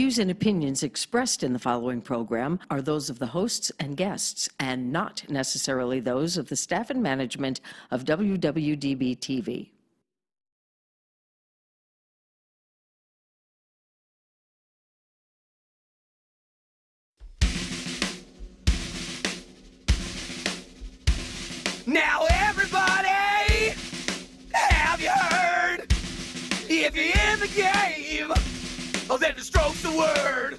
views and opinions expressed in the following program are those of the hosts and guests, and not necessarily those of the staff and management of WWDB TV. Now everybody, have you heard? If you're in the game, oh, then the stroke's the word.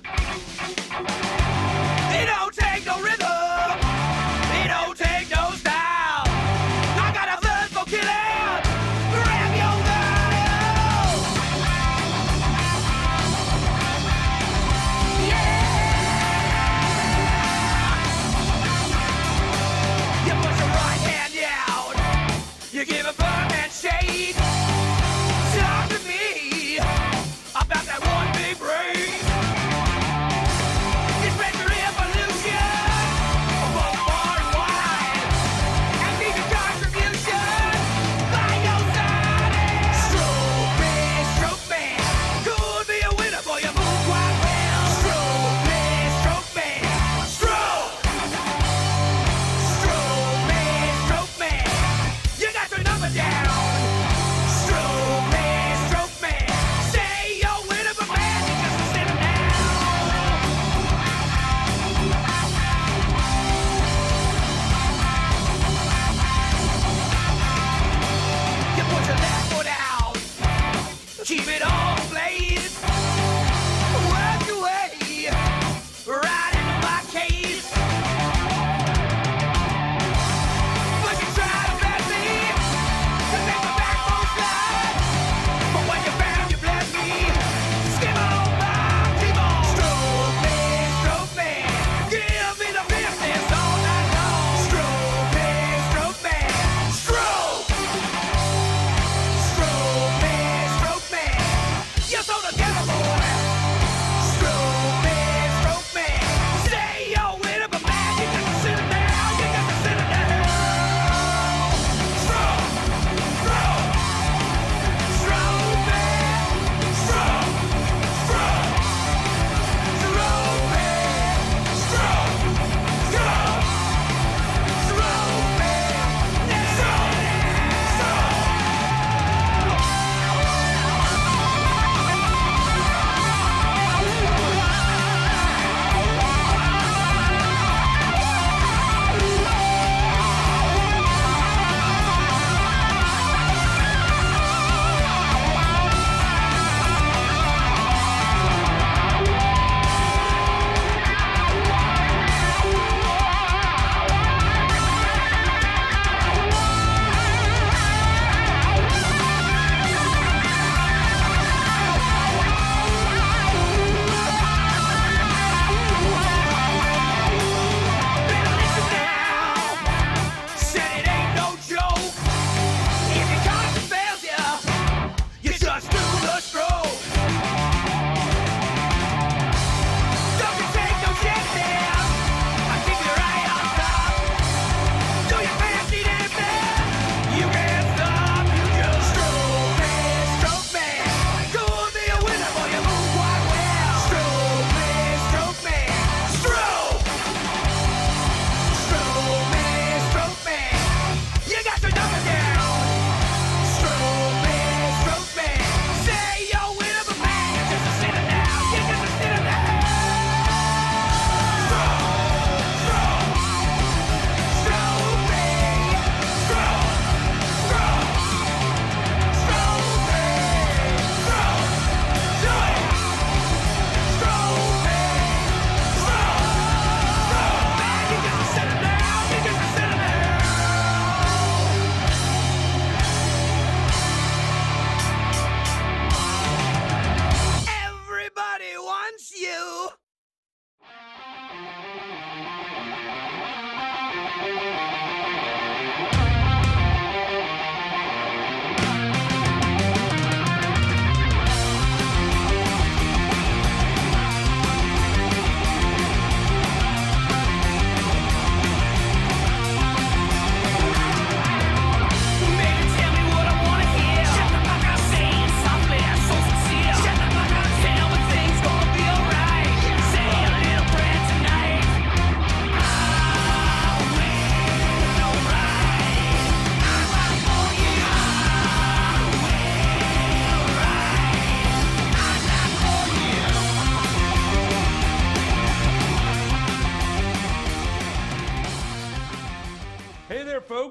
They don't take no rhythm, they don't take no style. I got a thirst for killing, grab your value. Yeah! You push your right hand down, you give a firm handshake. Talk to me about that one big break. You spread your evolution both far and wide, and leave your contribution by your side. Stroke me, could be a winner, boy, you move quite well. Stroke me, stroke. Stroke me, you got your number down.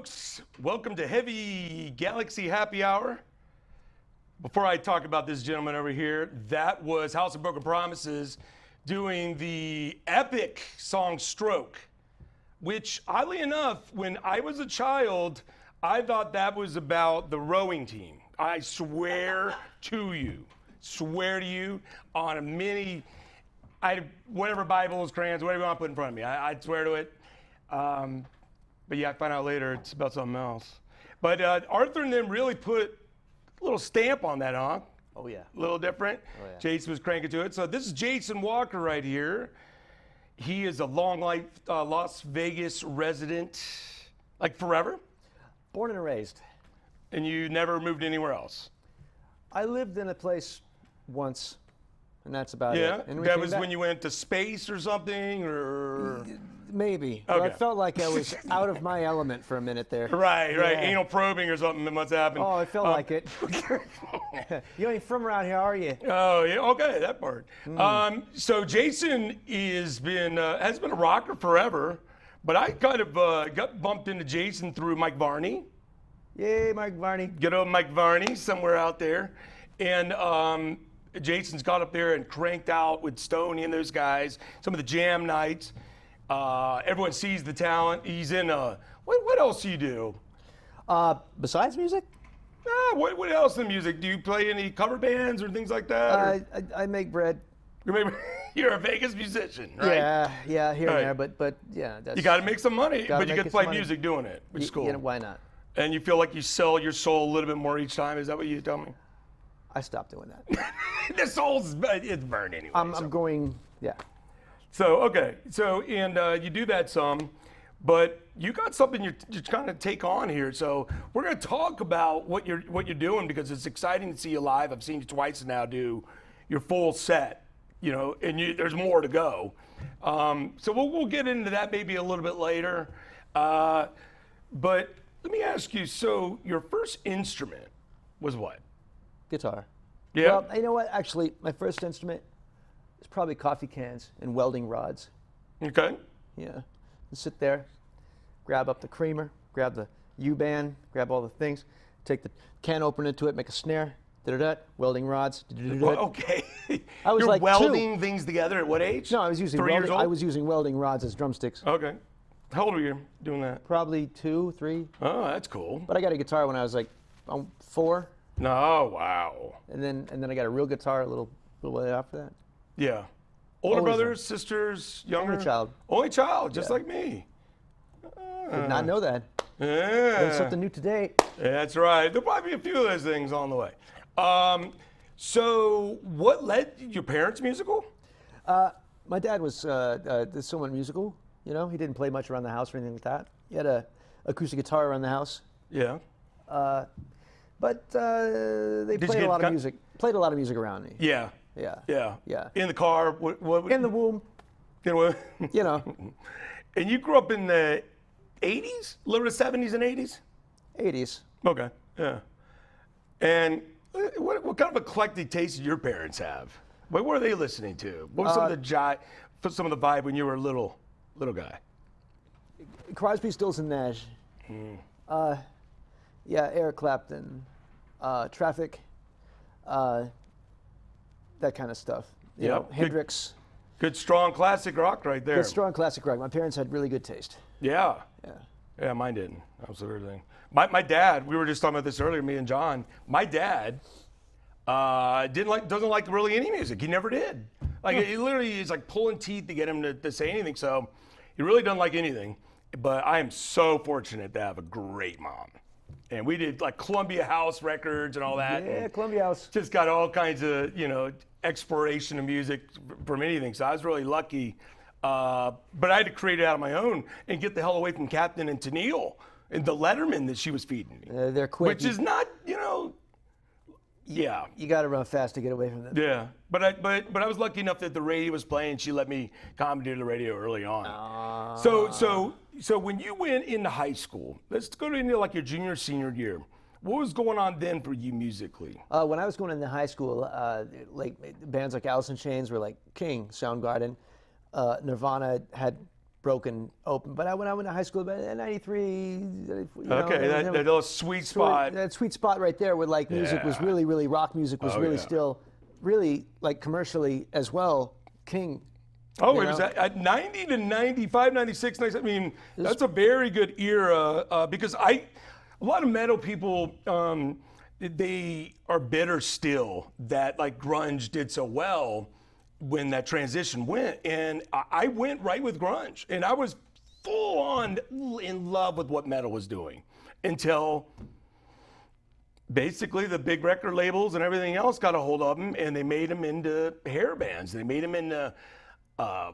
folks. Welcome to Heavy Galaxy Happy Hour. Before I talk about this gentleman over here, that was House of Broken Promises doing the epic song Stroke, which, oddly enough, when I was a child, I thought that was about the rowing team. I swear to you, on a mini, whatever Bibles, crayons, whatever you want to put in front of me, I'd swear to it. But yeah, I find out later it's about something else. But Arthur and them really put a little stamp on that, huh? Oh, yeah. A little different. Oh, yeah. Jason was cranking to it. So this is Jason Walker right here. He is a long life Las Vegas resident, like forever. Born and raised. And you never moved anywhere else. I lived in a place once, and that's about Yeah, it. And that was when you went to space or something, or maybe. But I Okay. felt like I was out of my element for a minute there. right, Yeah. anal probing or something that must happen. Oh, I felt like it. You ain't from around here, are you? Oh yeah, okay, that part. So Jason has been a rocker forever, but I kind of got bumped into Jason through Mike Varney. Yay, Mike Varney. Good old Mike Varney, somewhere out there, and Jason's got up there and cranked out with Stoney and those guys. Some of the jam nights. Everyone sees the talent. He's in. What else do you do? Besides music, What else in music? Do you play any cover bands or things like that? or- I make bread. You're a Vegas musician, right? Yeah, here Right. and there, but yeah, that's. You got to make some money, Gotta but you make get to some play money. music doing it, which is cool. Why not? And you feel like you sell your soul a little bit more each time. Is that what you tell me? I stopped doing that. The soul's it's burned anyway. I'm so. going. Yeah. So okay, you do that some, but you got something you're trying to take on here. So we're going to talk about what you're doing because it's exciting to see you live. I've seen you twice now do your full set, and there's more to go. So we'll get into that maybe a little bit later. But let me ask you. So your first instrument was what? Guitar. Yeah. Well, you know what? Actually, my first instrument is probably coffee cans and welding rods. Okay. Yeah. And sit there, grab up the creamer, grab the U-band, grab all the things, take the can opener to it, make a snare, welding rods. Well, okay. I was You're like welding things together at what age? No, I was using 3 years welding. old? I was using welding rods as drumsticks. Okay. How old were you doing that? Probably 2, 3. Oh, that's cool. But I got a guitar when I was like 4, No, wow. and then I got a real guitar a little way after that. Yeah. Older Always brothers, sisters, younger? Only child. Only child, just Yeah. like me. Did not know that. Yeah. Learned something new today. That's right. There'll probably be a few of those things on the way. So what led your parents musical? My dad was somewhat musical. He didn't play much around the house or anything like that. He had a acoustic guitar around the house, Yeah. but they you played a get lot of con- music. Played a lot of music around me. Yeah. Yeah. Yeah. Yeah. In the car. What In the womb, And you grew up in the 80s? A little bit of 70s and 80s? 80s. Okay, yeah. And what kind of eclectic taste did your parents have? What were they listening to? What was some of the vibe when you were a little guy? Crosby, Stills and Nash. Eric Clapton, Traffic, that kind of stuff. You Yeah, know, Hendrix. Good strong classic rock right there. Good strong classic rock. My parents had really good taste. Yeah. Yeah. Yeah, mine didn't. That was the weird thing. My dad, we were just talking about this earlier, me and John. My dad doesn't like really any music. He never did. Like he literally is like pulling teeth to get him to say anything. So he really doesn't like anything. But I am so fortunate to have a great mom. And we did like Columbia House records and all that. Yeah, and Columbia House. just got all kinds of, exploration of music from anything. So I was really lucky. But I had to create it out on my own and get the hell away from Captain and Tennille and the Letterman that she was feeding me. They're quick. Which is not, yeah. You got to run fast to get away from them. Yeah. But I was lucky enough that the radio was playing. She let me commentate the radio early on. So when you went into high school, let's go into like your junior, senior year. What was going on then for you musically? When I was going into high school, like bands like Alice in Chains were like king. Soundgarden, Nirvana had broken open. But when I went to high school, about 93, you know, Okay, that little sweet spot. That sweet spot right there where like music was Yeah. really, really, rock music was Oh, really yeah. still, really like commercially as well, king. Oh, you it was know? at 90 to 95, 96, 97. I mean, that's a very good era because a lot of metal people, they are bitter still that like grunge did so well when that transition went. And I went right with grunge and I was full on in love with what metal was doing until basically the big record labels and everything else got a hold of them and they made them into hair bands. They made them into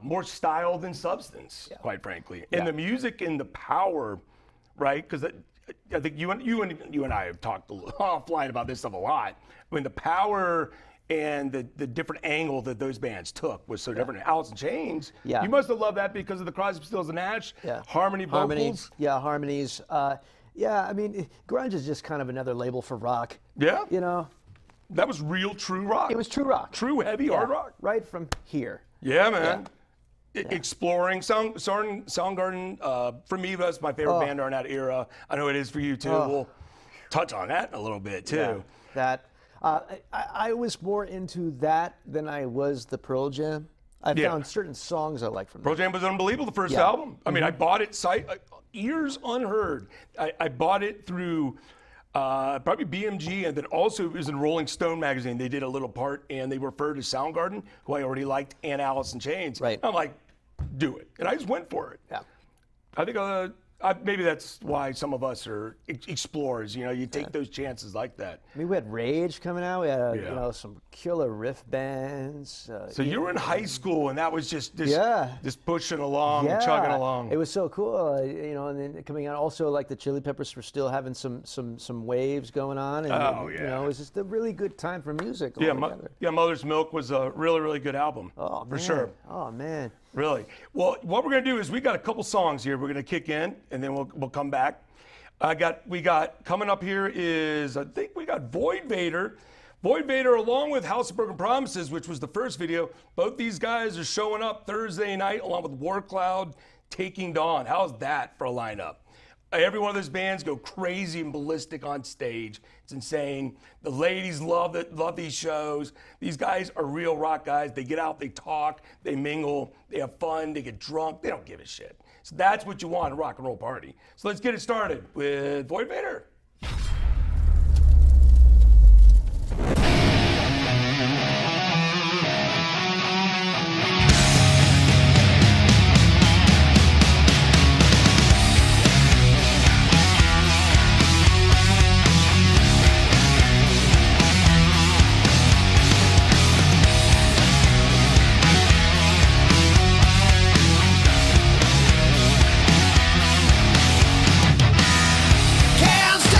more style than substance, quite frankly. And the music and the power, right? Because I think you and I have talked offline about this stuff a lot. I mean, the power and the different angle that those bands took was so different. Alice in Chains, you must have loved that because of the Crosby, Stills and Nash harmony vocals. Harmonies. Yeah, I mean, grunge is just kind of another label for rock. Yeah. You know, That was real, true rock. it was true rock. True, heavy, hard rock. Right from here. Yeah, man. Exploring Soundgarden, for me, that's my favorite band during that era. I know it is for you too. We'll touch on that in a little bit too. That I was more into that than I was the Pearl Jam. I found certain songs I like from Pearl that. Jam was unbelievable, the first album. I mean, I bought it ears unheard. I bought it through probably BMG, and then also it was in Rolling Stone magazine. They did a little part, and they referred to Soundgarden, who I already liked, and Alice in Chains. Right. I'm like, do it, and I just went for it. Yeah. I think maybe that's why some of us are explorers. You know, you take those chances like that. I mean, we had Rage coming out. We had you know, some killer riff bands. So you were in high school, and that was just just pushing along, chugging along. It was so cool, you know. And then coming out, also like the Chili Peppers were still having some waves going on. And, you know, it was just a really good time for music. Mother's Milk was a really, really good album. Oh, for man. sure. Oh man. Really. Well, what we're gonna do is we got a couple songs here. We're gonna kick in, and then we'll come back. We got coming up here is I think we got Void Vader. Void Vader along with House of Broken Promises, which was the first video. Both these guys are showing up Thursday night along with War Cloud, Taking Dawn. How's that for a lineup? Every one of those bands go crazy and ballistic on stage. It's insane. The ladies love it, love these shows. These guys are real rock guys. They get out, they talk, they mingle, they have fun, they get drunk. They don't give a shit. So that's what you want in a rock and roll party. So let's get it started with Void Vader. Can't stop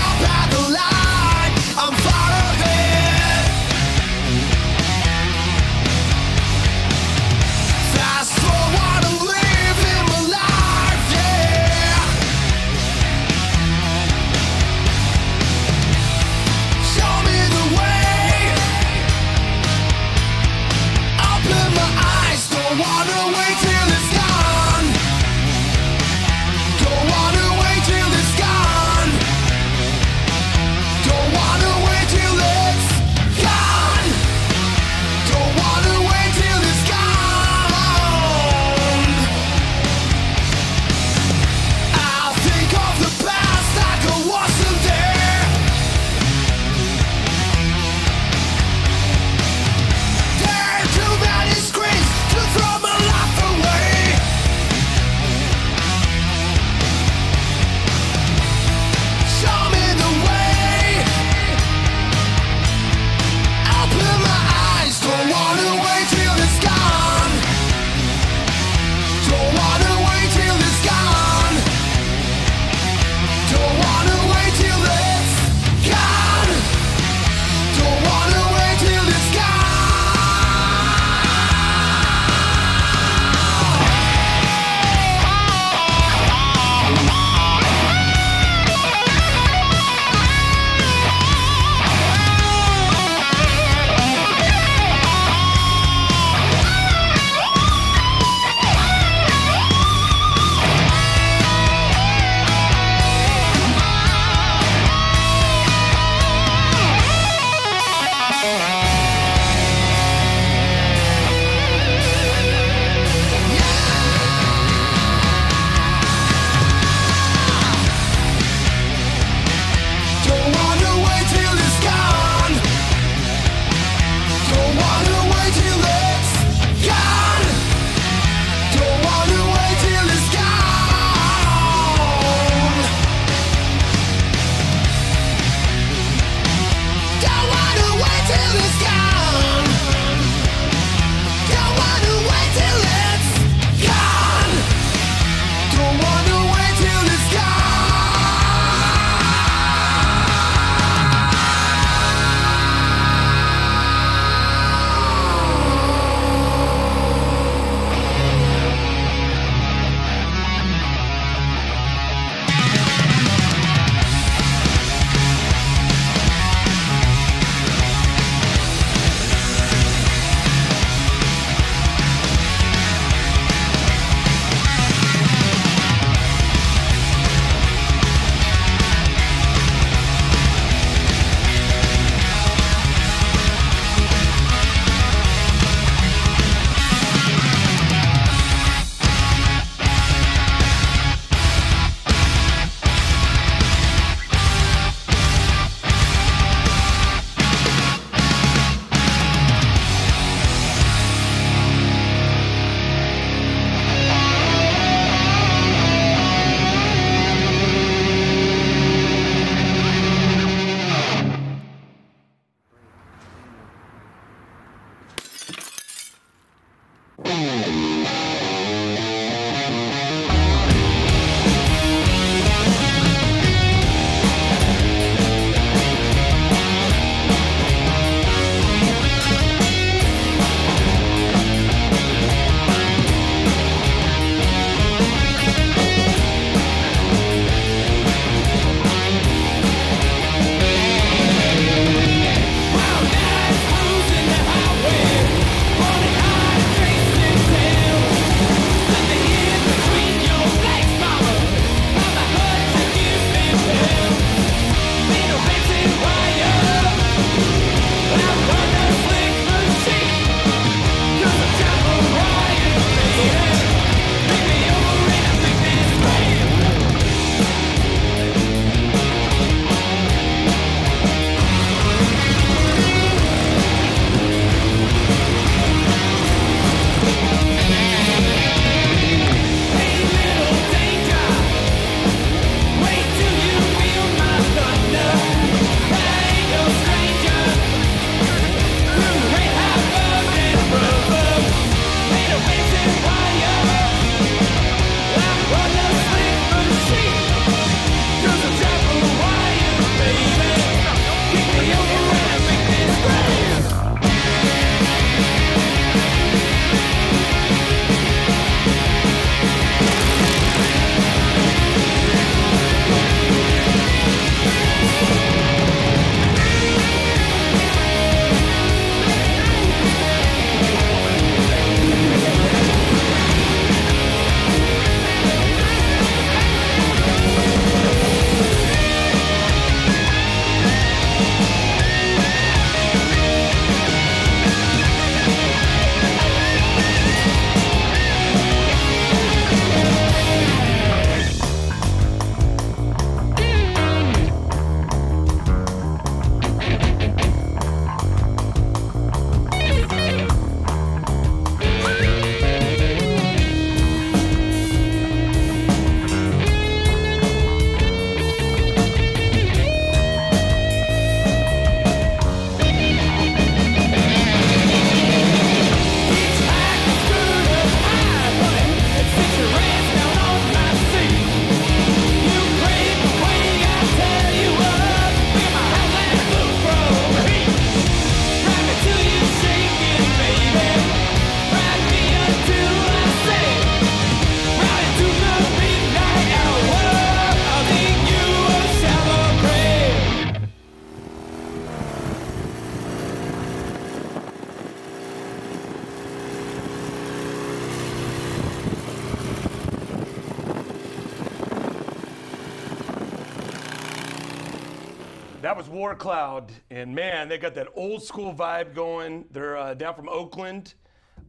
That was War Cloud, and man, they got that old school vibe going. They're down from Oakland.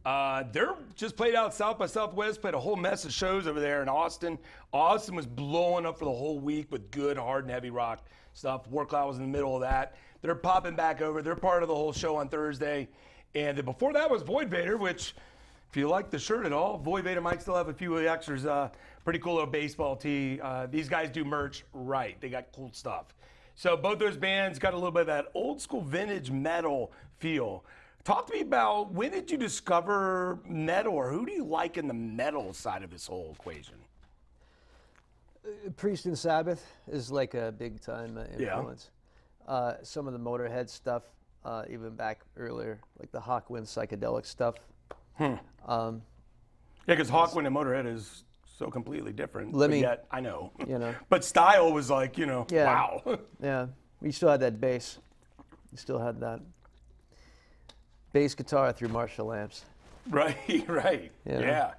They're just played out South by Southwest, played a whole mess of shows over there in Austin. Austin was blowing up for the whole week with good, hard, and heavy rock stuff. War Cloud was in the middle of that. They're popping back over. They're part of the whole show on Thursday. And then before that was Void Vader, which, if you like the shirt at all, Void Vader might still have a few of the extras. Pretty cool little baseball tee. These guys do merch right. They got cool stuff. So both those bands got a little bit of that old school vintage metal feel. Talk to me about, when did you discover metal, or who do you like in the metal side of this whole equation? Priest and Sabbath is like a big time influence. Some of the Motorhead stuff, even back earlier, like the Hawkwind psychedelic stuff. Yeah, because Hawkwind and Motorhead is so completely different. Lemmy, but yet, I know. You know. But style was like, you know, Yeah. wow. Yeah, we still had that bass. We still had that bass guitar through Marshall amps. Right, right. You know. Yeah.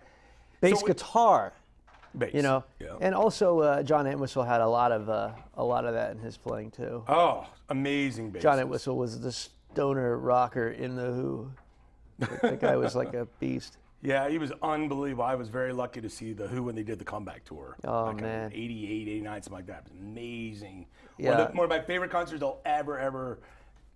Bass So guitar. Bass. You know, Yeah. and also John Entwistle had a lot of that in his playing too. Oh, amazing bass. John Entwistle was the stoner rocker in the Who. The guy was like a beast. Yeah, he was unbelievable. I was very lucky to see the Who when they did the comeback tour. Oh, like man. 88, 89, something like that. It was amazing. Yeah. One of my favorite concerts I'll ever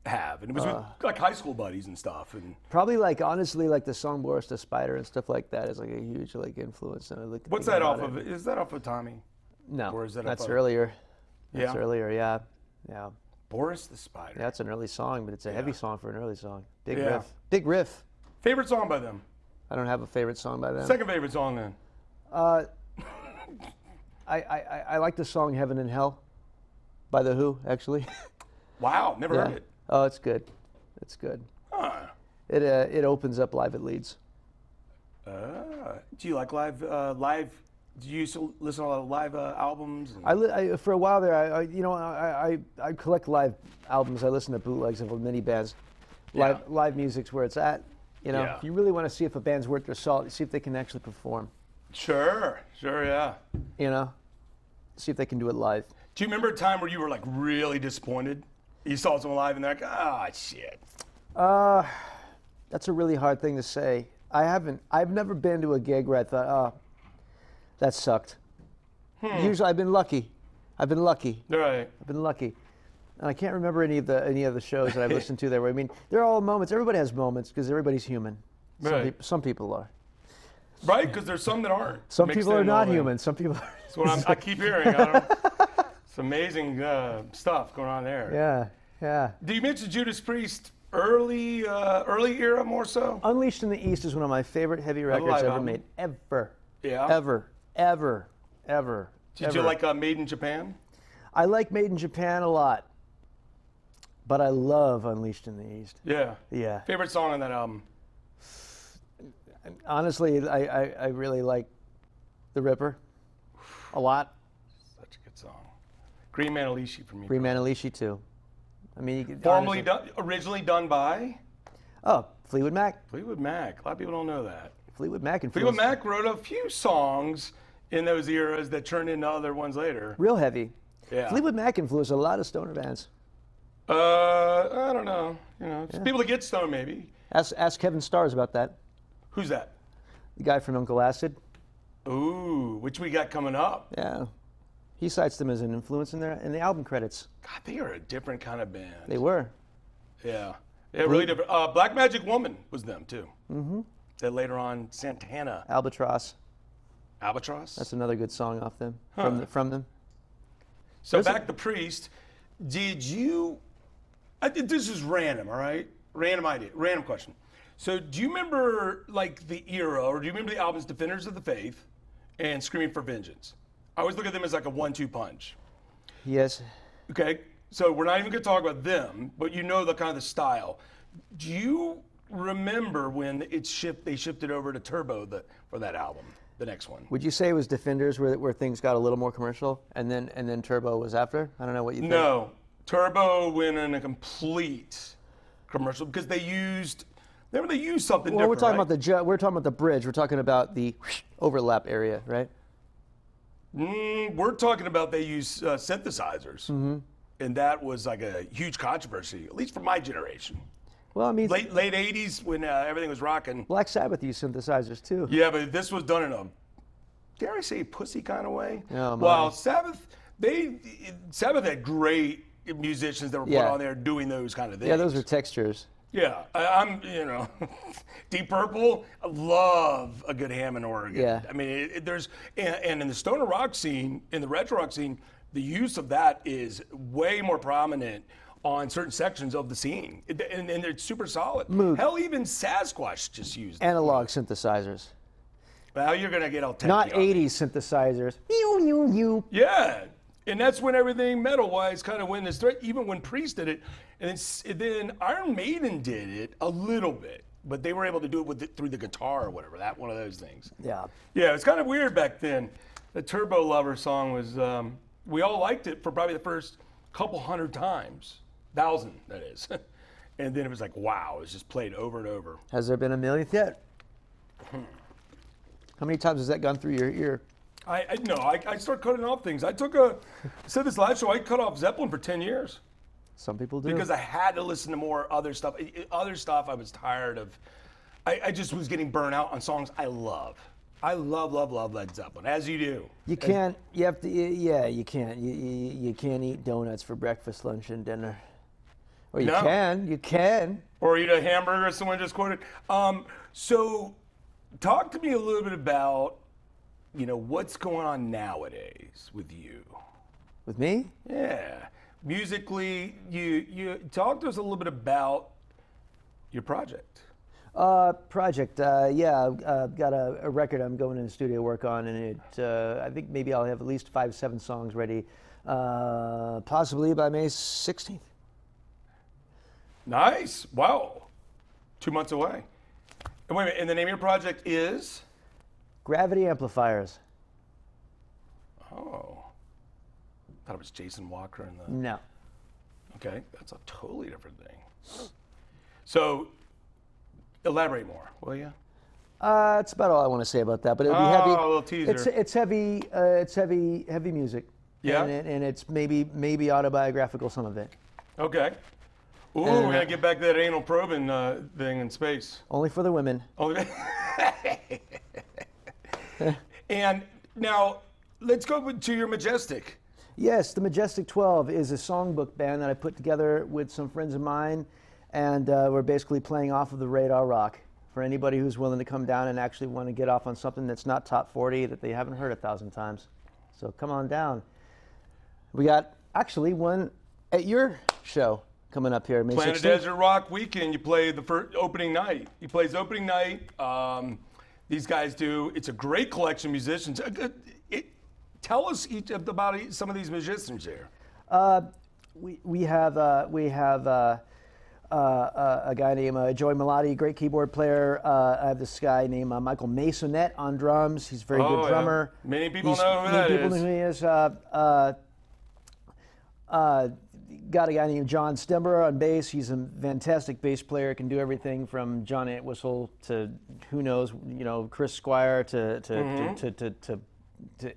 have. And it was with like high school buddies and stuff. And Probably like honestly like the song Boris the Spider and stuff like that is like a huge like influence. And I like what's that off of? Is that off of Tommy? No, Or is that that's off of- earlier. That's Yeah? earlier, yeah. Yeah. Boris the Spider. Yeah, that's an early song, but it's a heavy song for an early song. Big Yeah. riff. Big riff. Favorite song by them? I don't have a favorite song by them. Second favorite song then? I like the song Heaven and Hell by The Who, actually. Wow, never Yeah. heard it. Oh, it's good. It's good. Huh. It opens up live at Leeds. Do you like live? Do you used to listen to a lot of live albums? And- For a while there, I collect live albums. I listen to bootlegs of many bands. Live music's where it's at. You know, Yeah. if you really want to see if a band's worth their salt, see if they can actually perform. Sure, yeah. You know, see if they can do it live. Do you remember a time where you were like really disappointed? You saw someone live and they're like, ah, shit. That's a really hard thing to say. I've never been to a gig where I thought, oh, that sucked. Usually I've been lucky. Right. I've been lucky. And I can't remember any of the shows that I've listened to there. Where, I mean, there are all moments. Everybody has moments because everybody's human. Right. Some people are. Right, because there's some that aren't. Some mixed people are in not all in. human. Some people are. That's what I keep hearing. It's amazing stuff going on there. Yeah. Do you mention Judas Priest early era more so? Unleashed in the East is one of my favorite heavy records live ever album. made. Ever. Yeah. Ever. Did you like Made in Japan? I like Made in Japan a lot. But I love Unleashed in the East. Yeah. Yeah. Favorite song on that album? Honestly, I really like The Ripper a lot. Such a good song. Green Manalishi for me. Green Manalishi too. I mean, you could, Formerly honestly- done, originally done by Oh, Fleetwood Mac. Fleetwood Mac. A lot of people don't know that. Fleetwood Mac and Fleetwood Mac wrote a few songs in those eras that turned into other ones later. Real heavy. Yeah. Fleetwood Mac influenced a lot of stoner bands. I don't know. You know, just people that get stoned maybe. Ask Kevin Stars about that. Who's that? The guy from Uncle Acid. Ooh, which we got coming up. Yeah. He cites them as an influence in the album credits. God, they are a different kind of band. They were. Yeah. Yeah, really different. Black Magic Woman was them too. Mm-hmm. Then later on, Santana. Albatross. Albatross? That's another good song off them. Huh. From them. So back to Priest. Did you, this is random, all right? Random idea, random question. So do you remember like the era, or do you remember the albums Defenders of the Faith and Screaming for Vengeance? I always look at them as like a 1-2 punch. Yes. Okay, so we're not even gonna talk about them, but you know the kind of the style. Do you remember when they shifted over to Turbo for that album, the next one? Would you say it was Defenders where things got a little more commercial, and then Turbo was after? I don't know what you think. No, Turbo went in a complete commercial because they used something Well, different. we're talking right? about we're talking about the bridge. We're talking about the overlap area, right? We're talking about they use synthesizers. and that was like a huge controversy, at least for my generation. Well, I mean, Late 80s when everything was rocking. Black Sabbath used synthesizers too. Yeah, but this was done in a, dare I say, pussy kind of way. Oh, my. Well, Sabbath had great musicians that were put Yeah. on there doing those kind of things. Yeah, those are textures. Yeah, I'm, Deep Purple, I love a good Hammond organ. Yeah. I mean, and in the stoner rock scene, in the retro rock scene, the use of that is way more prominent on certain sections of the scene. And it's super solid. Moog. Hell, even Sasquatch just used it. Analog synthesizers. Well, you're going to get all techy Not on me. 80s synthesizers. Mew, mew, mew. Yeah, and that's when everything metal-wise kind of went this threat, even when Priest did it. And then Iron Maiden did it a little bit, but they were able to do it through the guitar or whatever, one of those things. Yeah. Yeah, it's kind of weird back then. The Turbo Lover song was, we all liked it for probably the first couple hundred times. 1,000, that is. And then it was like, wow, it was just played over and over. Has there been a millionth yet? How many times has that gone through your ear? I start cutting off things. I said this last show, I cut off Zeppelin for 10 years. Some people do. Because I had to listen to more other stuff. Other stuff I was tired of. I just was getting burnt out on songs I love. I love Led Zeppelin, as you do. You can't, you have to, yeah, you can't. You can't eat donuts for breakfast, lunch, and dinner. Or you No. can. Or eat a hamburger, someone just quoted. So talk to me a little bit about, what's going on nowadays with you. With me? Yeah. Musically, you talk to us a little bit about your project. I've got a record I'm going in the studio to work on, and I think maybe I'll have at least 5-7 songs ready, possibly by May 16th. Nice. Wow. 2 months away. And wait a minute, and the name of your project is? Gravity Amplifiers. Oh. I thought it was Jason Walker and the... No. Okay, that's a totally different thing. So, elaborate more, will you? That's about all I want to say about that. But it'll be heavy. Oh, a little teaser. It's heavy. It's heavy music. Yeah. And it's maybe autobiographical, some of it. Okay. Ooh, we're gonna get back to that anal probing thing in space. Only for the women. And now, let's go to your Majestic. Yes, the Majestic 12 is a songbook band that I put together with some friends of mine, and we're basically playing off of the radar rock for anybody who's willing to come down and actually want to get off on something that's not top 40 that they haven't heard 1,000 times. So come on down. We got actually one at your show coming up here, May 16th. Planet Desert Rock Weekend, you play the first opening night. He plays opening night. These guys do. It's a great collection of musicians. Tell us about some of these musicians here. We have a guy named Joey Melati, great keyboard player. I have this guy named Michael Masonette on drums. He's a very good drummer. Yeah. Many people know who that is. Many people know who he is. Got a guy named John Stember on bass. He's a fantastic bass player. Can do everything from John Entwistle to who knows, Chris Squire to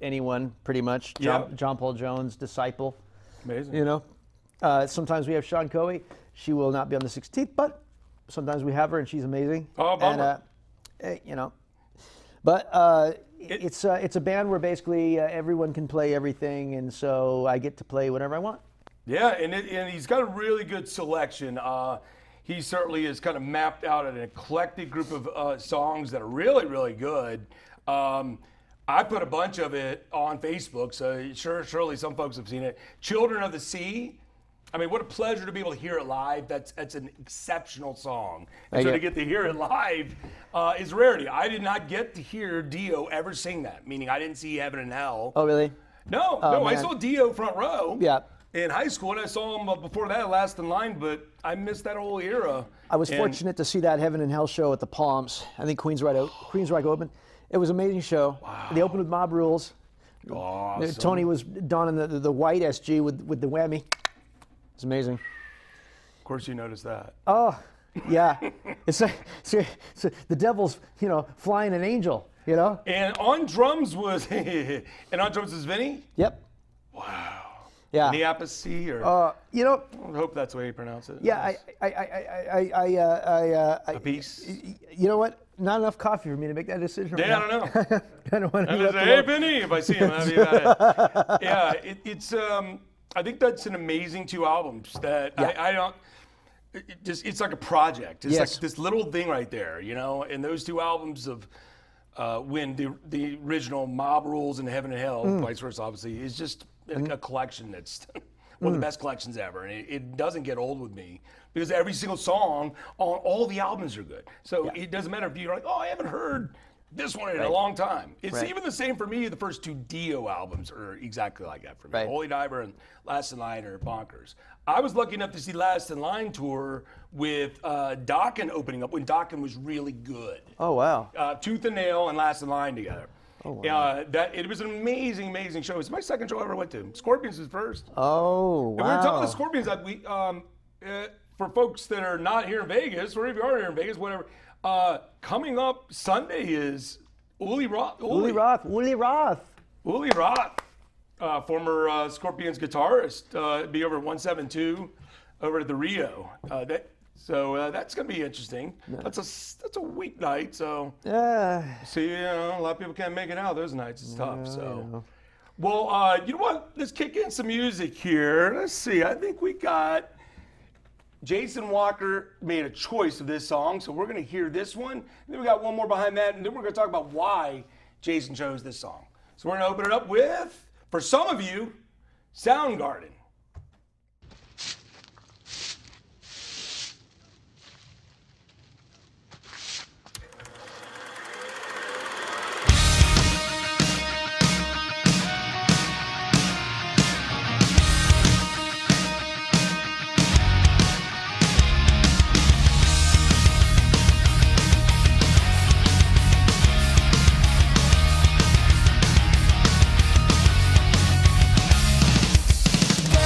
anyone pretty much. John Paul Jones, disciple. Amazing. Sometimes we have Sean Coey. She will not be on the 16th, but sometimes we have her and she's amazing. Oh, bummer. And, it's a band where basically everyone can play everything, and so I get to play whatever I want. Yeah, and he's got a really good selection. He certainly has kind of mapped out an eclectic group of songs that are really, really good. I put a bunch of it on Facebook, so surely some folks have seen it. Children of the Sea. I mean, what a pleasure to be able to hear it live. That's an exceptional song. And so to get to hear it live is rarity. I did not get to hear Dio ever sing that, meaning I didn't see Heaven and Hell. Oh, really? No, I saw Dio front row. Yeah. In high school, and I saw him before that, last in line, but I missed that whole era. I was fortunate to see that Heaven and Hell show at the Palms. I think Queensryche opened. It was an amazing show. Wow. They opened with Mob Rules. Awesome. Tony was donning the white SG with the whammy. It's amazing. Of course, you noticed that. Oh, yeah. it's the devil's, flying an angel, And on drums was Vinny? Yep. Wow. Yeah. Minneapolis or You know, I hope that's the way you pronounce it. yeah, A piece. you know what? Not enough coffee for me to make that decision right Yeah, now. I don't know. I don't want to I'm be gonna left say, hey, alone. Benny, if I see him, that'd be about it. Yeah, it's. I think that's an amazing 2 albums that I don't. It's like a project. It's Yes. like this little thing right there, you know. And those 2 albums of when the original Mob Rules and Heaven and Hell, vice versa, obviously, is just a collection that's one of the best collections ever, and it doesn't get old with me because every single song on all the albums are good. So it doesn't matter if you're like, oh, I haven't heard this one in a long time. It's even the same for me. The first 2 Dio albums are exactly like that for me. Right. Holy Diver and Last in Line are bonkers. I was lucky enough to see Last in Line tour with Dokken opening up when Dokken was really good. Oh, wow. Tooth and Nail and Last in Line together. Oh, wow. It was an amazing, amazing show. It's my second show I ever went to. Scorpions was first. Oh, wow. And we were talking about the Scorpions that we, for folks that are not here in Vegas, or if you are here in Vegas, whatever, coming up Sunday is Uli Roth. Uli Roth. Uli Roth, former Scorpions guitarist, be over at 172 over at the Rio. So that's going to be interesting. That's a weeknight, so see, you know, a lot of people can't make it out those nights. It's tough. So, well, you know what? Let's kick in some music here. Let's see. I think we got Jason Walker made a choice of this song, so we're going to hear this one. And then we got one more behind that, and then we're going to talk about why Jason chose this song. So we're going to open it up with, for some of you, Soundgarden. Go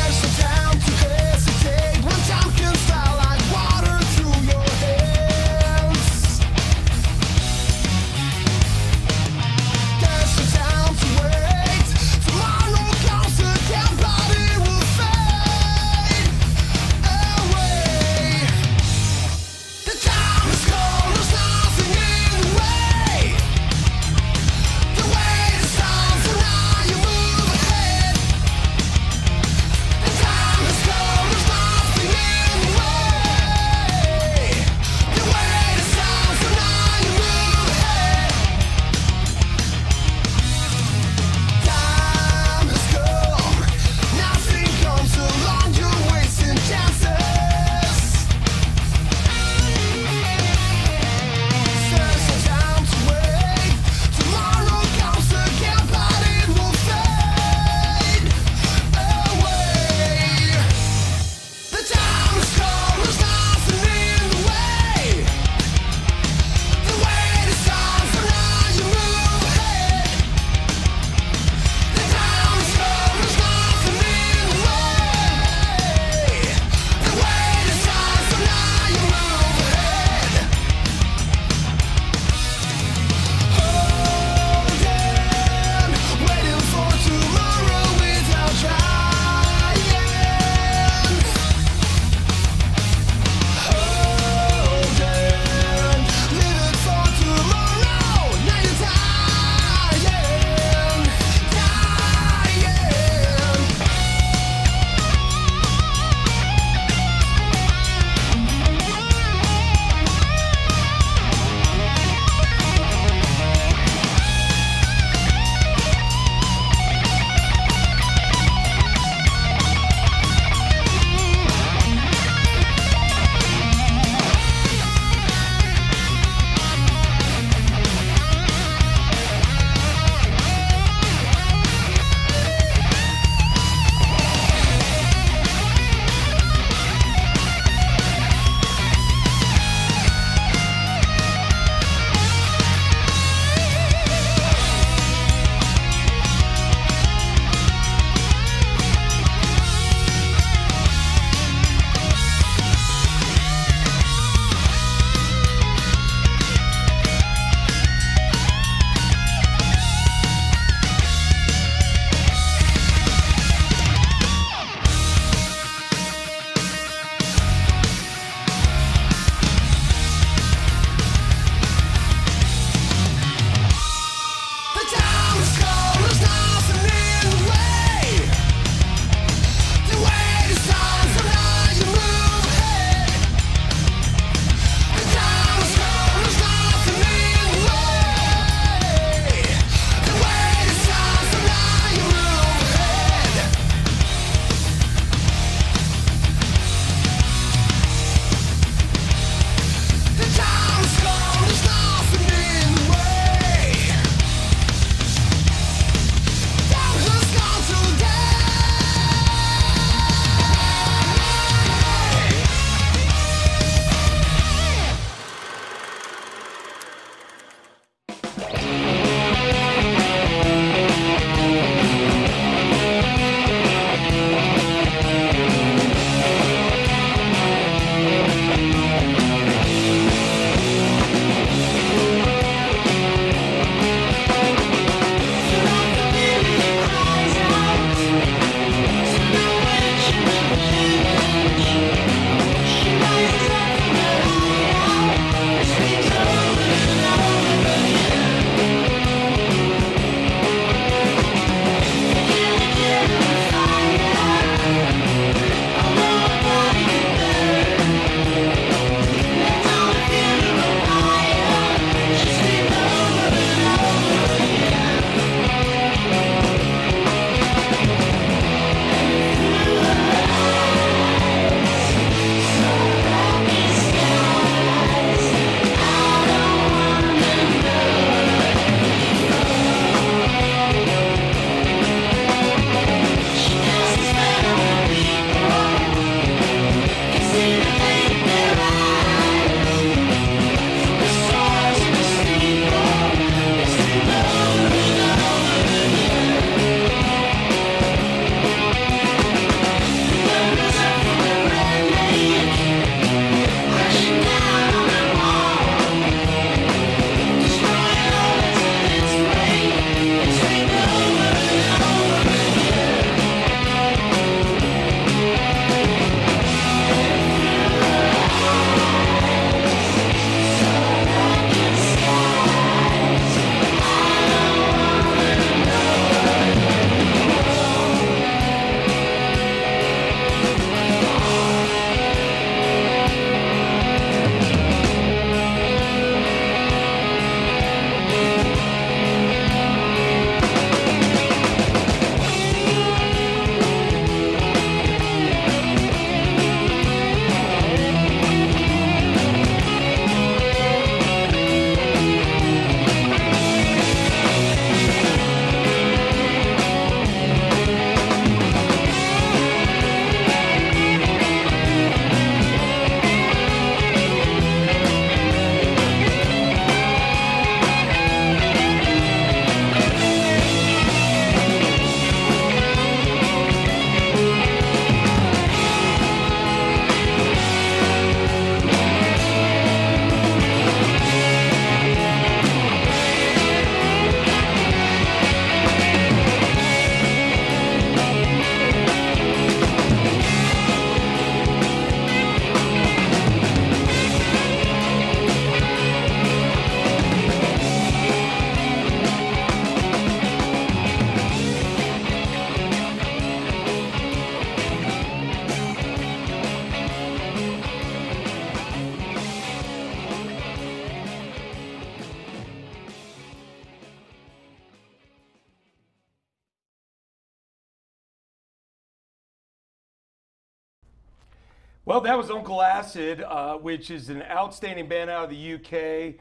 Well, that was Uncle Acid, which is an outstanding band out of the UK.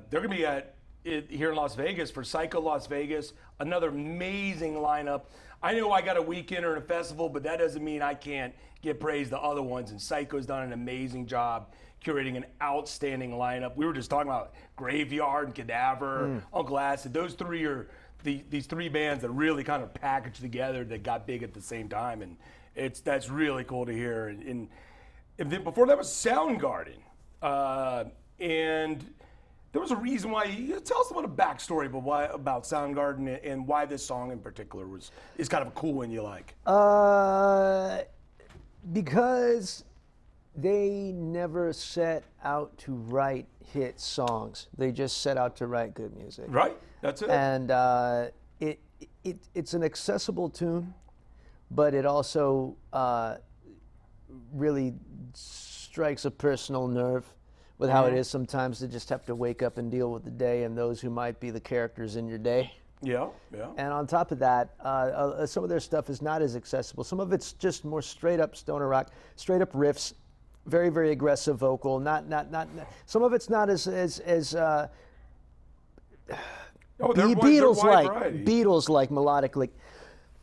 They're going to be here in Las Vegas for Psycho Las Vegas. Another amazing lineup. I know I got a weekender and a festival, but that doesn't mean I can't give praise to other ones. And Psycho's done an amazing job curating an outstanding lineup. We were just talking about Graveyard and Cadaver, Uncle Acid. Those three are these three bands that really kind of packaged together that got big at the same time. And that's really cool to hear. And then before that was Soundgarden. And there was a reason why. Tell us a little backstory about Soundgarden and why this song in particular is kind of a cool one you like. Because they never set out to write hit songs. They just set out to write good music. Right. That's it. And it's an accessible tune, but it also really strikes a personal nerve with how it is sometimes to just have to wake up and deal with the day and those who might be the characters in your day. Yeah, yeah. And on top of that, some of their stuff is not as accessible. Some of it's just more straight up stoner rock, straight up riffs, very, very aggressive vocal. Not. Some of it's not as Beatles-like melodically.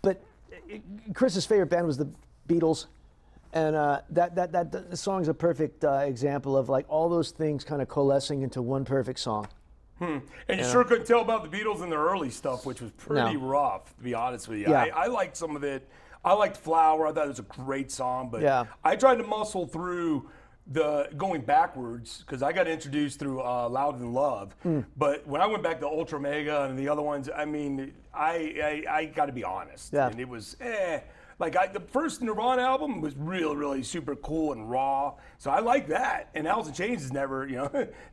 But Chris's favorite band was the Beatles. And that song's a perfect example of like all those things kind of coalescing into one perfect song. And you sure couldn't tell about the Beatles in their early stuff, which was pretty rough, to be honest with you. Yeah. I liked some of it. I liked Flower. I thought it was a great song, but I tried to muscle through the going backwards because I got introduced through Loud and Love. But when I went back to Ultra Mega and the other ones, I mean, I got to be honest, and it was Like the first Nirvana album was really super cool and raw, so I like that. And Alice in Chains is never,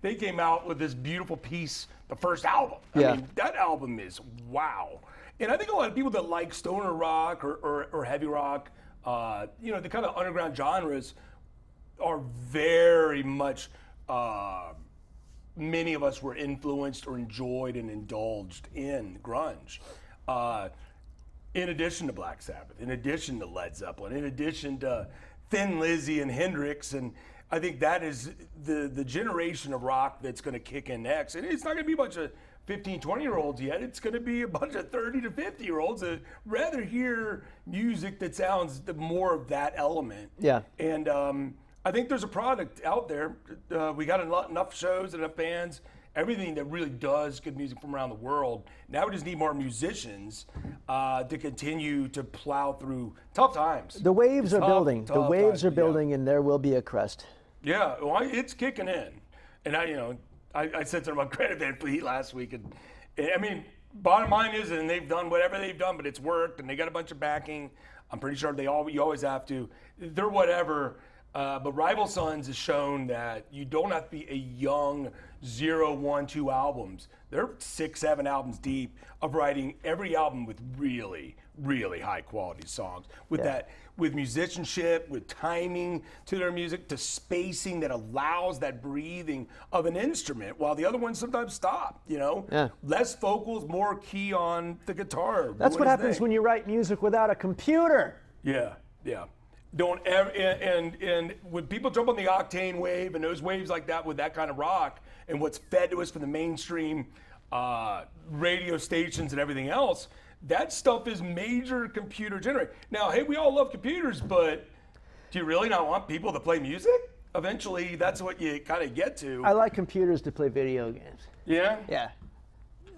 they came out with this beautiful piece, the first album. I mean, that album is wow. And I think a lot of people that like stoner rock or heavy rock, the kind of underground genres, are very much. Many of us were influenced or enjoyed and indulged in grunge. In addition to Black Sabbath, in addition to Led Zeppelin, in addition to Thin Lizzy and Hendrix, and I think that is the generation of rock that's going to kick in next. And it's not going to be a bunch of 15, 20-year-olds yet. It's going to be a bunch of 30 to 50-year-olds that rather hear music that sounds more of that element. Yeah. And I think there's a product out there. We got enough shows, enough bands, everything that really does good music from around the world. Now we just need more musicians to continue to plow through tough times. The waves are building. The waves are building, and there will be a crest. Yeah, well, it's kicking in. And I said something about Greta Van Fleet last week, and I mean, bottom line is, and they've done whatever they've done, but it's worked, and they got a bunch of backing. I'm pretty sure you always have to. They're whatever. But Rival Sons has shown that you don't have to be a young 0, 1, 2 albums. They're 6, 7 albums deep of writing every album with really, really high quality songs. With musicianship, with timing to their music, to spacing that allows that breathing of an instrument, while the other ones sometimes stop. Less vocals, more key on the guitar. That's what happens when you write music without a computer. Yeah. Don't ever, and when people jump on the Octane wave and those waves like that with that kind of rock and what's fed to us from the mainstream radio stations and everything else, that stuff is major computer generated. Now, hey, we all love computers, but do you really not want people to play music? Eventually, that's what you kind of get to. I like computers to play video games. Yeah? Yeah.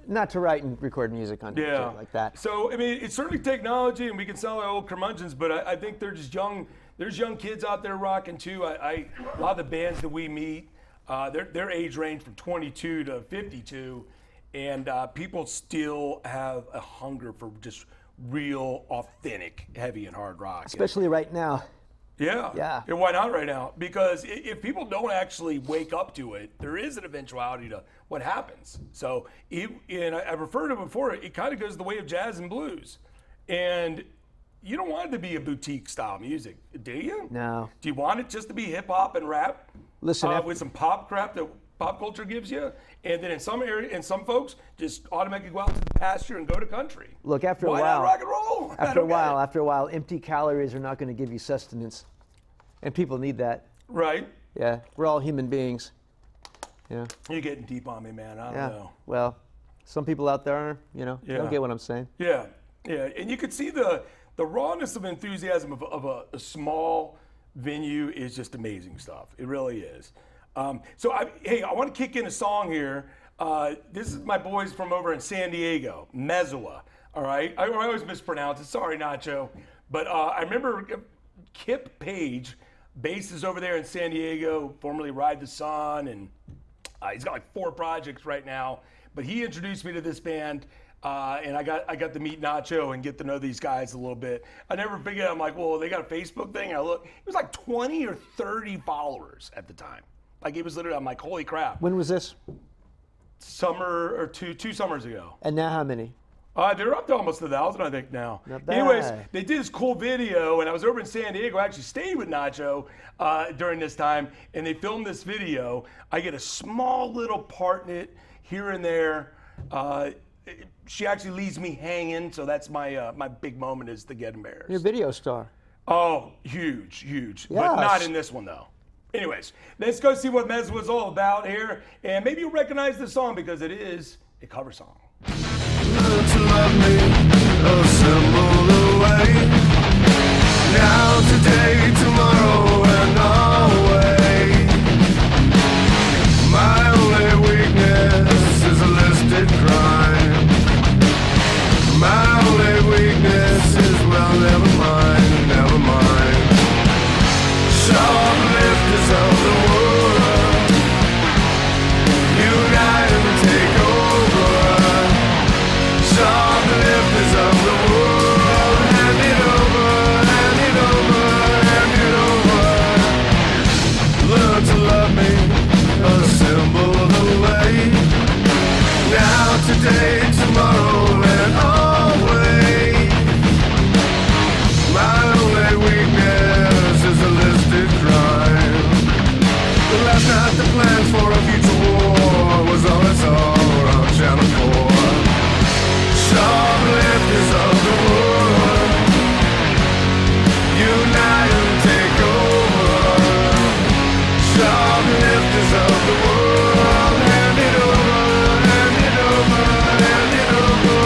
Not to write and record music on like that. So, I mean, it's certainly technology, and we can sound like old curmudgeons, but I think they're just young. There's young kids out there rocking, too. A lot of the bands that we meet, their age range from 22 to 52, and people still have a hunger for just real, authentic, heavy and hard rock. Especially right now. Yeah. And why not right now? Because if people don't actually wake up to it, there is an eventuality to what happens. So, and I referred to it before, it kind of goes the way of jazz and blues. And you don't want it to be a boutique style music, do you? No. Do you want it just to be hip hop and rap? Listen, with some pop crap that pop culture gives you? And then in some area, and some folks just automatically go out to the pasture and go to country. Look, after a while, why not rock and roll? After a while, empty calories are not going to give you sustenance. And people need that. Right. Yeah, we're all human beings. Yeah. You're getting deep on me, man. I don't know. Well, some people out there, you know, Yeah. don't get what I'm saying. Yeah, yeah, and you could see the rawness of enthusiasm of a small venue is just amazing stuff. It really is. Hey, I want to kick in a song here. This is my boys from over in San Diego, Mezua. All right, I always mispronounce it. Sorry, Nacho, but I remember Kip Page, basses over there in San Diego, formerly Ride the Sun, and he's got like 4 projects right now. But he introduced me to this band, and I got to meet Nacho and get to know these guys a little bit. I never forget. I'm like, well, they got a Facebook thing. And I look, it was like 20 or 30 followers at the time. Like, it was literally, I'm like, holy crap. When was this? Summer or two summers ago. And now how many? They're up to almost 1,000, I think, now. Not bad. Anyways, they did this cool video, and I was over in San Diego. I actually stayed with Nacho during this time, and they filmed this video. I get a small little part in it here and there. She actually leaves me hanging, so that's my my big moment is to get embarrassed. You're a video star. Oh, huge, huge. But Yes. not in this one, though. Anyways, let's go see what Mez was all about here, and maybe you'll recognize the song because it is a cover song. Learn to love me, assemble the way. Now, today, tomorrow, and always. My only weakness is a listed crime. My only weakness is, well, never mind, never mind. Shoplifters of the world, unite and take over. Shoplifters of the world, hand it over, hand it over, hand it over. Learn to love me, assemble the way. Now, today, tomorrow, and always. My only weakness is a listed crime. But last night the plans for a future war was all I saw on Channel 4. Shoplifters of the world, unite and take over. Shoplifters of the world, hand it over, hand it over, hand it over.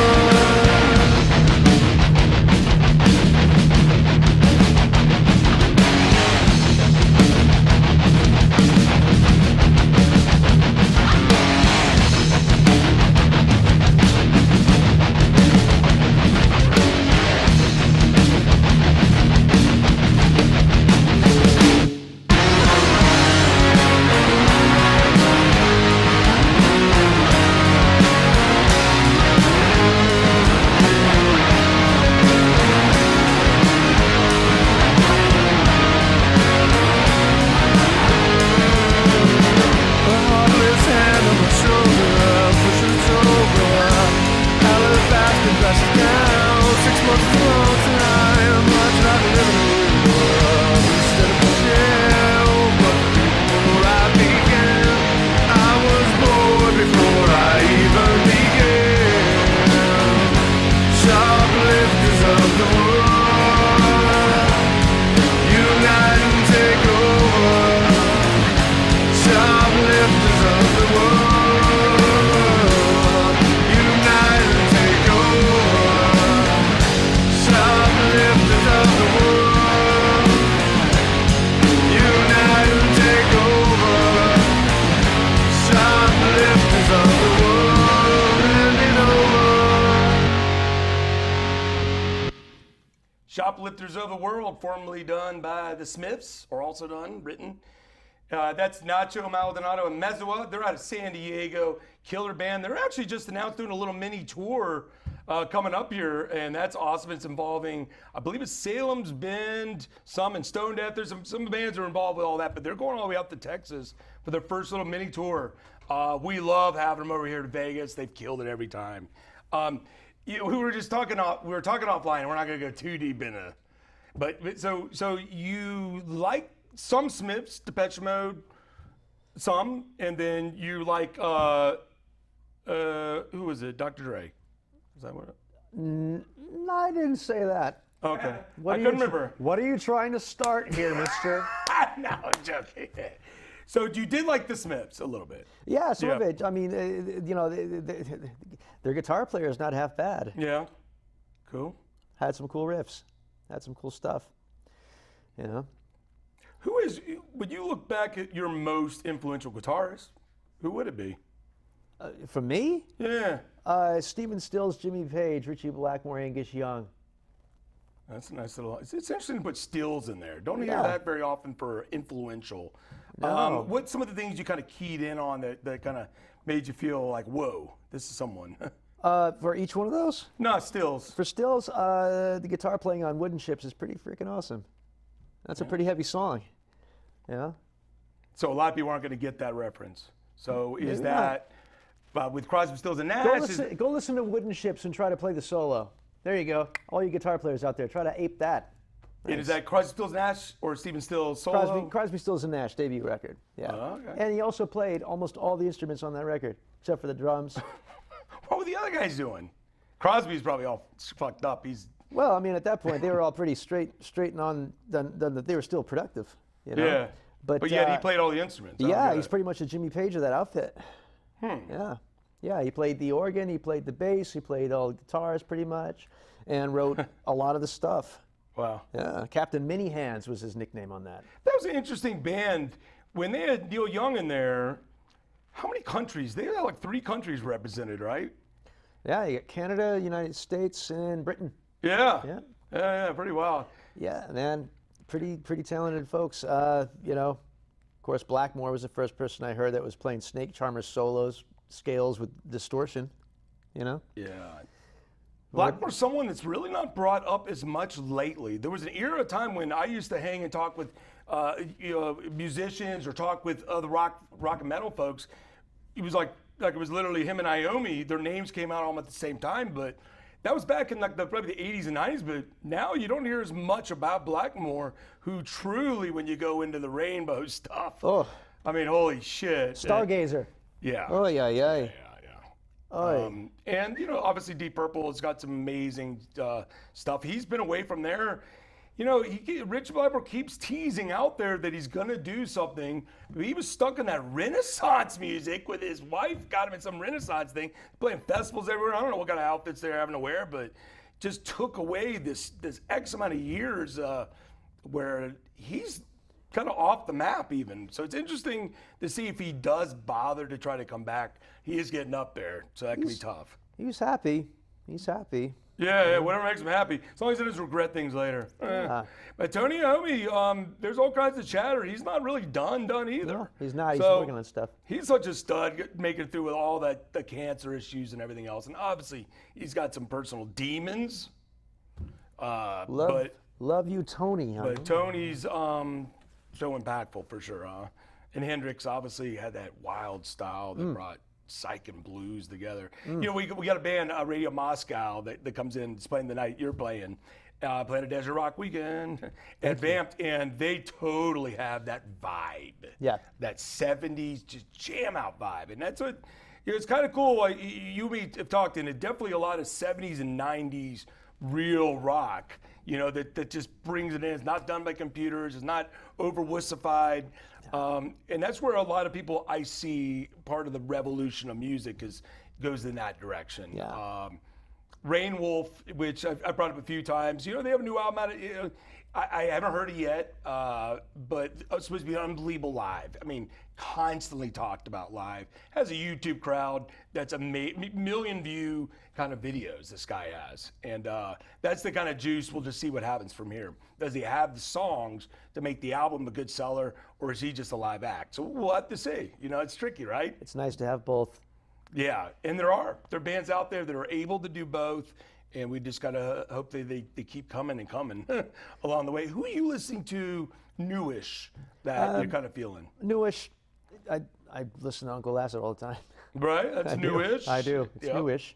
Shoplifters of the World, formerly done by the Smiths, or also written. That's Nacho Maldonado and Mezua. They're out of San Diego, killer band. They're actually just announced doing a little mini tour coming up here, and that's awesome. It's involving, I believe it's Salem's Bend, some in Stone Death. There's some bands are involved with all that, but they're going all the way up to Texas for their first little mini tour. We love having them over here to Vegas. They've killed it every time. We were just talking offline, and we're not going to go too deep into it. But so you like some Smiths, Depeche Mode, some, and then you like who was it? Dr. Dre. Is that what? No, I didn't say that. Okay. What I are couldn't you remember. What are you trying to start here, mister? No, I'm joking. So you did like the Smiths a little bit. Yeah, some of Yeah. it. I mean, you know, their guitar player is not half bad. Yeah. Cool. Had some cool riffs. Had some cool stuff. You know. Who is, when you look back at your most influential guitarist, who would it be? For me, Yeah. Stephen Stills, Jimmy Page, Ritchie Blackmore, Angus Young. That's a nice little, it's interesting to put Stills in there. Don't hear Yeah. that very often for influential. No. What's some of the things you kind of keyed in on that kind of made you feel like, whoa, this is someone? For each one of those? No, Stills. For Stills, the guitar playing on Wooden Ships is pretty freaking awesome. That's a pretty heavy song. Yeah. So a lot of people aren't going to get that reference. So is Maybe not. that, with Crosby, Stills, and Nash, Go listen to Wooden Ships and try to play the solo. There you go. All you guitar players out there, try to ape that. and is that Crosby, Stills, Nash, or Stephen Stills solo? Crosby, Stills and Nash debut record. Yeah. Oh, okay. And he also played almost all the instruments on that record, except for the drums. What were the other guys doing? Crosby's probably all fucked up. Well, I mean, at that point, they were all pretty straight and on. They were still productive. You know? Yeah. But yet he uh, played all the instruments. Yeah, Okay. he's pretty much the Jimmy Page of that outfit. Yeah. Yeah, he played the organ, he played the bass, he played all the guitars pretty much, and wrote a lot of the stuff. Wow. Yeah, Captain Mini Hands was his nickname on that. That was an interesting band. When they had Neil Young in there, how many countries? They had like 3 countries represented, right? Yeah, you got Canada, United States, and Britain. Yeah. Yeah. Yeah, pretty wild. Yeah, man, pretty talented folks. You know, of course, Blackmore was the first person I heard that was playing Snake Charmer solos, scales with distortion. You know. Yeah. Blackmore's someone that's really not brought up as much lately. There was an era of time when I used to hang and talk with musicians or talk with other rock and metal folks. It was like it was literally him and Iommi. Their names came out almost at the same time, but that was back in like probably the 80s and 90s. But now you don't hear as much about Blackmore, who truly, when you go into the Rainbow stuff, Oh, I mean, holy shit. Stargazer. Yeah. Oh yeah. Yeah. Oh. And you know, obviously, Deep Purple has got some amazing stuff. He's been away from there. You know, Rich Blackmore keeps teasing out there that he's gonna do something. But he was stuck in that Renaissance music with his wife. Got him in some Renaissance thing, playing festivals everywhere. I don't know what kind of outfits they're having to wear, but just took away this X amount of years where he's kind of off the map even. So it's interesting to see if he does bother to try to come back. He is getting up there, so that can be tough. He was happy. He's happy. Yeah, whatever makes him happy. As long as he doesn't regret things later. But Tony Iommi, there's all kinds of chatter. He's not really done either. No, he's not. He's So, working on stuff. He's such a stud, making it through with all the cancer issues and everything else. And obviously, he's got some personal demons. Love you, Tony. Honey. But Tony's so impactful for sure. And Hendrix obviously had that wild style that brought psych and blues together. You know, we got a band, Radio Moscow, that comes in, it's playing the night you're playing. Playing a Desert Rock Weekend at Vamped, and they totally have that vibe. Yeah. That 70s just jam out vibe. And that's what, you know, it's kind of cool. Like, you and me have talked, and it definitely a lot of 70s and 90s real rock, you know, that just brings it in. It's not done by computers. It's not over-wussified. And that's where a lot of people I see part of the revolution of music goes in that direction. Yeah. Rain Wolf, which I brought up a few times, you know, they have a new album out. You know, I haven't heard it yet, but it's supposed to be unbelievable live. I mean, constantly talked about live. Has a YouTube crowd that's a million view kind of videos this guy has. And that's the kind of juice. We'll just see what happens from here. Does he have the songs to make the album a good seller, or is he just a live act? So we'll have to see. You know, it's tricky, right? It's nice to have both. Yeah, and there are bands out there that are able to do both, and we just gotta hope they keep coming and coming along the way. Who are you listening to newish that you're kind of feeling? Newish. I listen to Uncle Acid all the time. Right, that's newish. I do. It's Yep. newish.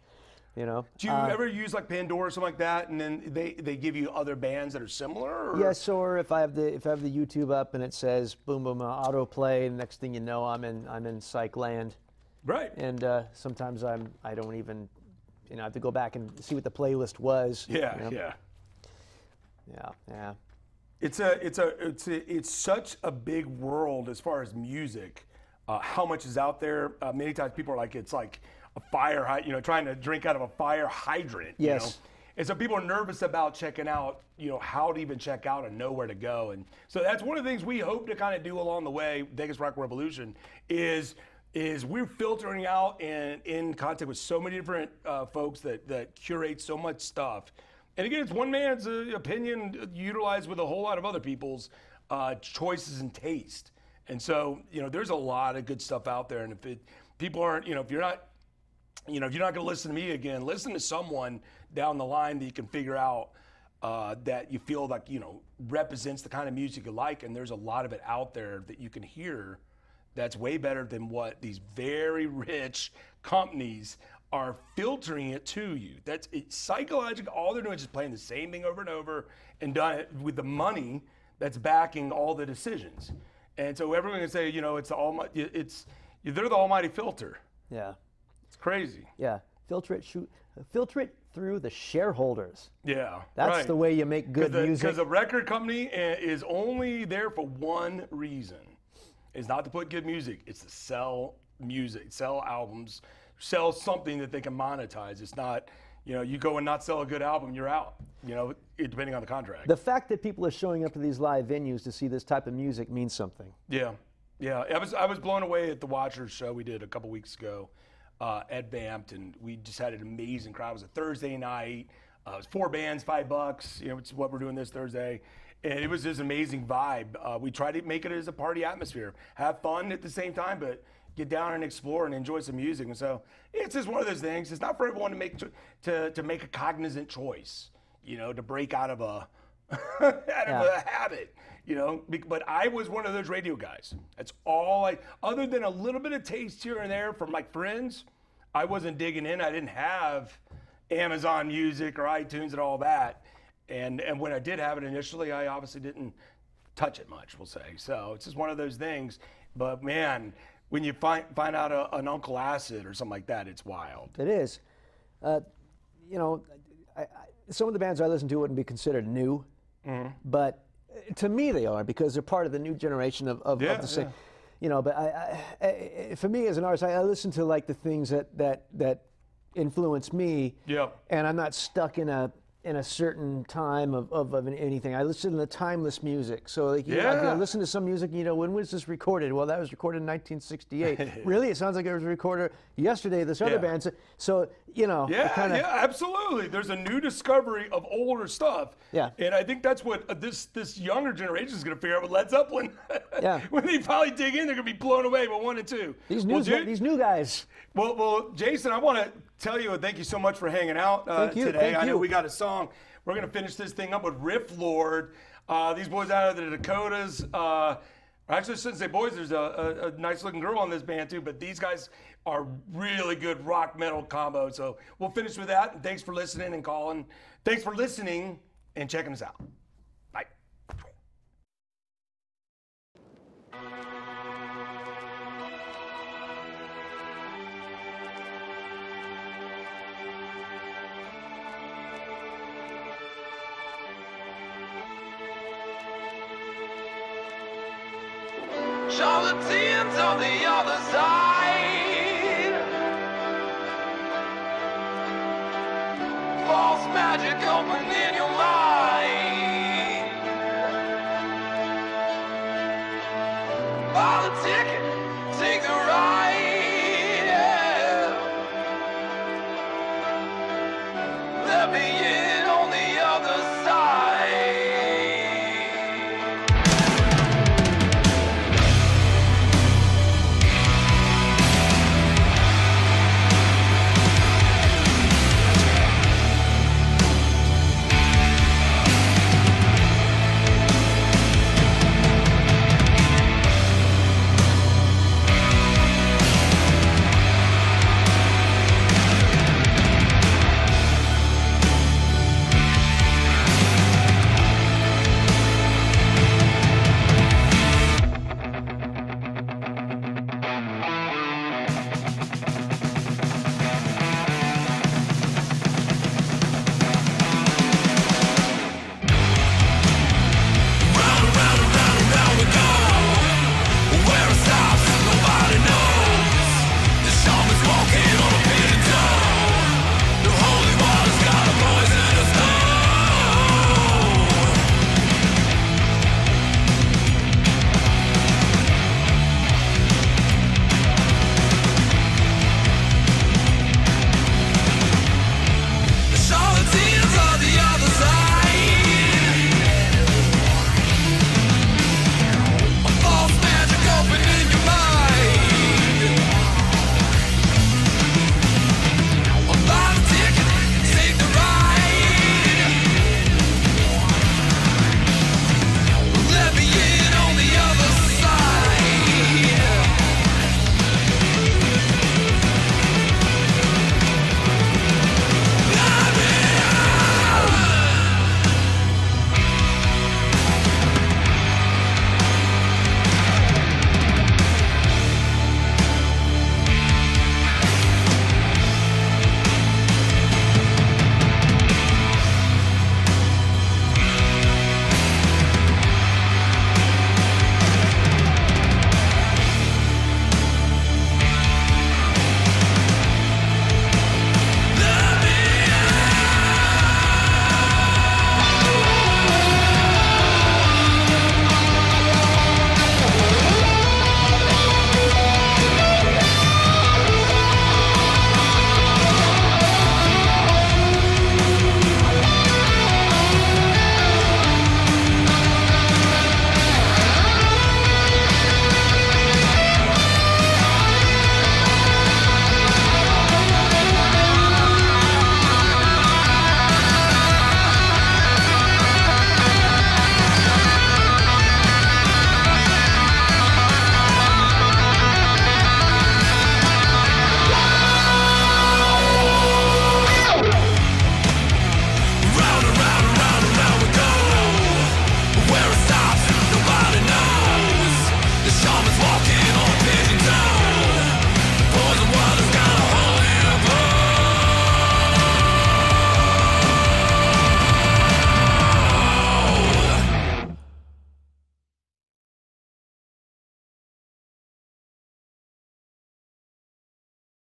You know. Do you ever use like Pandora or something like that, and then they give you other bands that are similar? Or? Yes, or if I have the YouTube up and it says boom boom autoplay, and next thing you know I'm in psych land. Right. And sometimes I don't even, you know, I have to go back and see what the playlist was. Yeah, you know? yeah. Yeah. It's such a big world as far as music. How much is out there? Many times people are like, it's like a fire, trying to drink out of a fire hydrant. Yes. You know? And so people are nervous about checking out, how to even check out and know where to go. And so that's one of the things we hope to kind of do along the way, Vegas Rock Revolution, is we're filtering out and in contact with so many different folks that curate so much stuff. And again, it's one man's opinion utilized with a whole lot of other people's choices and taste. And so, there's a lot of good stuff out there. And if people aren't, if you're not going to listen to me again, listen to someone down the line that you can figure out that you feel like, represents the kind of music you like. And there's a lot of it out there that you can hear that's way better than what these very rich companies are filtering it to you. It's psychological. All they're doing is just playing the same thing over and over and done it with the money that's backing all the decisions. And so everyone can say, they're the almighty filter. Yeah. It's crazy. Yeah. Filter it through the shareholders. Yeah. That's right. the way you make good music. Because a record company is only there for one reason. It's not to put good music. It's to sell music, sell albums, sell something that they can monetize. It's not, you go and not sell a good album, you're out, depending on the contract. The fact that people are showing up to these live venues to see this type of music means something. Yeah. I was blown away at the Watchers show we did a couple weeks ago at Vamped, and we just had an amazing crowd. It was a Thursday night. It was 4 bands, $5. It's what we're doing this Thursday. And it was this amazing vibe. We tried to make it as a party atmosphere. Have fun at the same time, but get down and explore and enjoy some music. And so it's just one of those things. It's not for everyone to make to make a cognizant choice, to break out of a a habit, But I was one of those radio guys. That's all other than a little bit of taste here and there from my friends, I wasn't digging in. I didn't have Amazon Music or iTunes and all that. And when I did have it initially, I obviously didn't touch it much, we'll say. So it's just one of those things. But man, when you find out an Uncle Acid or something like that, it's wild. It is. Some of the bands I listen to wouldn't be considered new, but to me they are, because they're part of the new generation of the same. But I for me as an artist, I listen to like the things that influence me. Yep. And I'm not stuck in a certain time of anything. I listen to the timeless music. So like, I listen to some music, when was this recorded? Well, that was recorded in 1968. Really? It sounds like it was recorded yesterday, this other band. So, absolutely. There's a new discovery of older stuff. Yeah. And I think that's what this younger generation is going to figure out with Led Zeppelin. Yeah. When they finally dig in, they're going to be blown away by 1 and 2. These new guys. Well, Jason, I want to tell you, thank you so much for hanging out today. Thank I know you. we got a song. We're going to finish this thing up with Riff Lord. These boys out of the Dakotas. Actually, I shouldn't say boys. There's a nice looking girl on this band too, but these guys are really good rock metal combo. So we'll finish with that. And thanks for listening and calling. Thanks for listening and checking us out. Bye. Charlatans on the other side, false magic open in your mind. Buy the ticket, take the